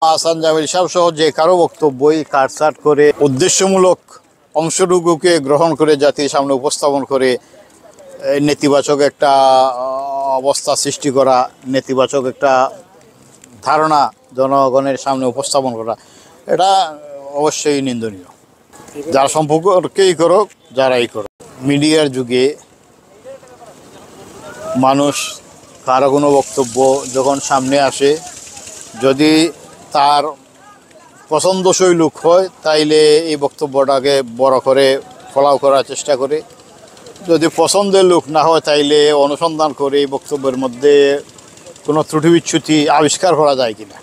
আহসান জামিল সাহেব সহ যে কারো বক্তব্যই কাটছাট করে উদ্দেশ্যমূলক অংশটুকুকে গ্রহণ করে জাতির সামনে উপস্থাপন করে নেতিবাচক একটা অবস্থা সৃষ্টি করা, নেতিবাচক একটা ধারণা জনগণের সামনে উপস্থাপন করা, এটা অবশ্যই নিন্দনীয়। যার সম্পর্কেই করুক, যারাই করুক, মিডিয়ার যুগে মানুষ কারো কোনো বক্তব্য যখন সামনে আসে, যদি তার পছন্দসই লোক হয় তাইলে এই বক্তব্যটাকে বড় করে ফলাও করার চেষ্টা করে, যদি পছন্দের লোক না হয় তাইলে অনুসন্ধান করে এই বক্তব্যের মধ্যে কোনো ত্রুটি বিচ্যুতি আবিষ্কার করা যায় কিনা।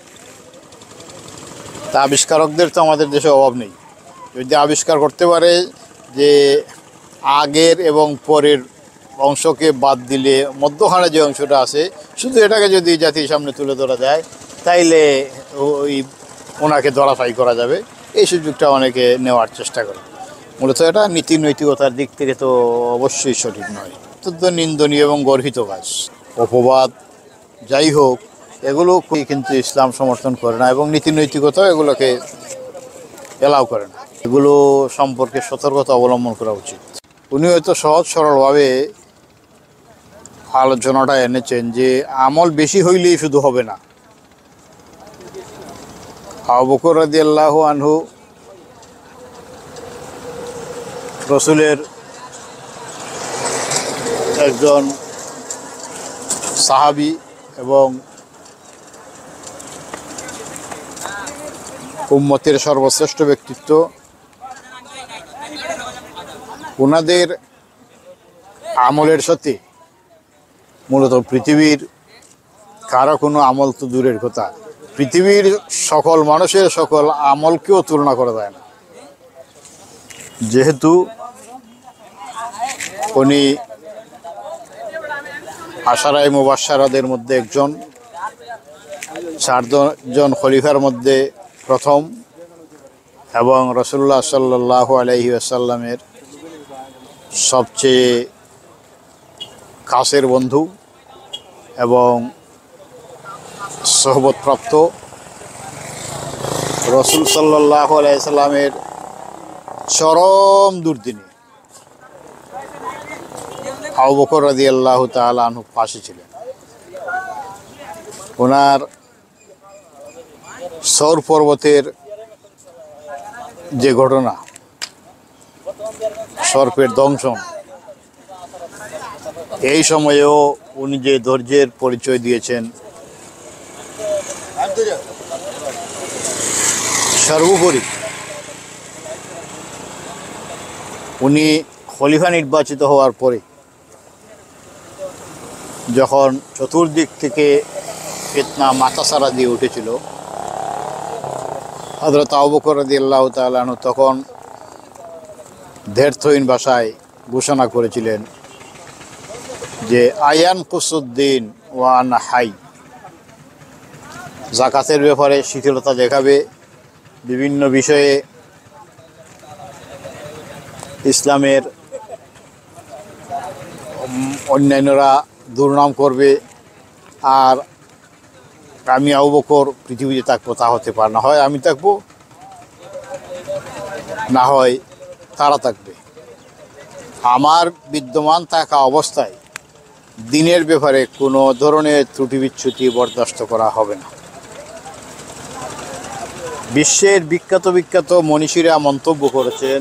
তা আবিষ্কারকদের তো আমাদের দেশে অভাব নেই। যদি আবিষ্কার করতে পারে যে আগের এবং পরের অংশকে বাদ দিলে মধ্যখানে যে অংশটা আছে শুধু এটাকে যদি জাতির সামনে তুলে ধরা যায় তাইলে ওনাকে ধরাফাই করা যাবে, এই সুযোগটা অনেকে নেওয়ার চেষ্টা করে। মূলত এটা নীতি নৈতিকতার দিক থেকে তো অবশ্যই সঠিক নয়, অত্যন্ত নিন্দনীয় এবং গর্হিত কাজ। অপবাদ যাই হোক, এগুলো কিন্তু ইসলাম সমর্থন করে না এবং নীতি নৈতিকতাও এগুলোকে এলাও করে না। এগুলো সম্পর্কে সতর্কতা অবলম্বন করা উচিত। উনি হয়তো সহজ সরলভাবে আলোচনাটা এনেছেন যে আমল বেশি হইলেই শুধু হবে না। আবু বকর রাদিয়াল্লাহু আনহু রসুলের একজন সাহাবী এবং উম্মতের সর্বশ্রেষ্ঠ ব্যক্তিত্ব। ওনাদের আমলের সাথে মূলত পৃথিবীর কারো কোনো আমল তো দূরের কথা, পৃথিবীর সকল মানুষের সকল আমলকেও তুলনা করা যায় না। যেহেতু উনি আশারায়ে মুবাশশারাদের মধ্যে একজন, 4 জন খলিফার মধ্যে প্রথম এবং রাসূলুল্লাহ সাল্লাল্লাহু আলাইহি ওয়াসাল্লামের সবচেয়ে কাছের বন্ধু এবং সোহবতপ্রাপ্ত, রাসূল সাল্লাল্লাহু আলাইহি ওয়াসাল্লামের চরম দুর্দিনে আবু বকর রাদিয়াল্লাহু তাআলা আনহু পাশে ছিলেন। ওনার সৌর পর্বতের যে ঘটনা, সর্পের দংশন, এই সময়েও উনি যে ধৈর্যের পরিচয় দিয়েছেন, সর্বোপরি উনি খলিফা নির্বাচিত হওয়ার পরে যখন চতুর্দিক থেকে ফিতনা মাথাচাড়া দিয়ে উঠেছিল, হযরত আবু বকর রাদিয়াল্লাহু তাআলা আনহু তখন দ্ব্যর্থহীন ভাষায় ঘোষণা করেছিলেন যে আয়ান কুসুদ্দিন ওয়া আনা হাই, যাকাতের ব্যাপারে শিথিলতা দেখাবে, বিভিন্ন বিষয়ে ইসলামের অন্যান্যরা দুর্নাম করবে, আর আমি আবু বকর পৃথিবীতে থাকবো তা হতে পারে না, হয় আমি থাকবো না হয় তারা থাকবে। আমার বিদ্যমান থাকা অবস্থায় দিনের ব্যাপারে কোনো ধরনের ত্রুটি বিচ্যুতি বরদাস্ত করা হবে না। বিশ্বের বিখ্যাত মনীষীরা মন্তব্য করেছেন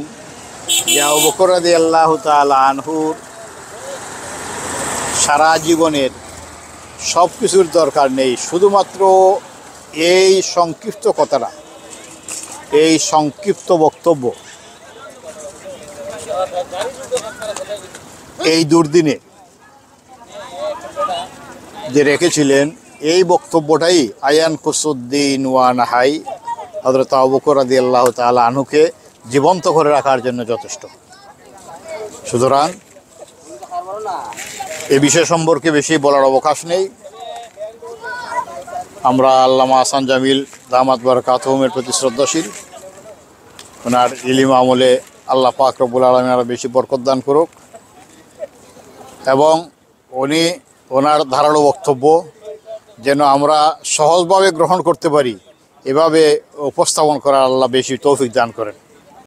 যে আবু বকর রাদিয়াল্লাহু তাআলা আনহুর সারা জীবনের সব কিছুর দরকার নেই, শুধুমাত্র এই সংক্ষিপ্ত কথাটা, এই সংক্ষিপ্ত বক্তব্য এই দুর্দিনে যে রেখেছিলেন, এই বক্তব্যটাই আয়ান কুসুদ্দিন ওয়া নাহাই হযরত আবু বকর রাদিয়াল্লাহু তাআলা আনহুকে জীবন্ত করে রাখার জন্য যথেষ্ট। সুতরাং এ বিষয় সম্পর্কে বেশি বলার অবকাশ নেই। আমরা আল্লামা আহসান জামিল দামাত বারাকাতুহুমের প্রতি শ্রদ্ধাশীল। ওনার ইলম আমলে আল্লাহ পাক রব্বুল আলামিন আরও বেশি বরকত দান করুক এবং ওনার ধারালো বক্তব্য যেন আমরা সহজভাবে গ্রহণ করতে পারি, এভাবে উপস্থাপন করার আল্লাহ বেশি তৌফিক দান করেন।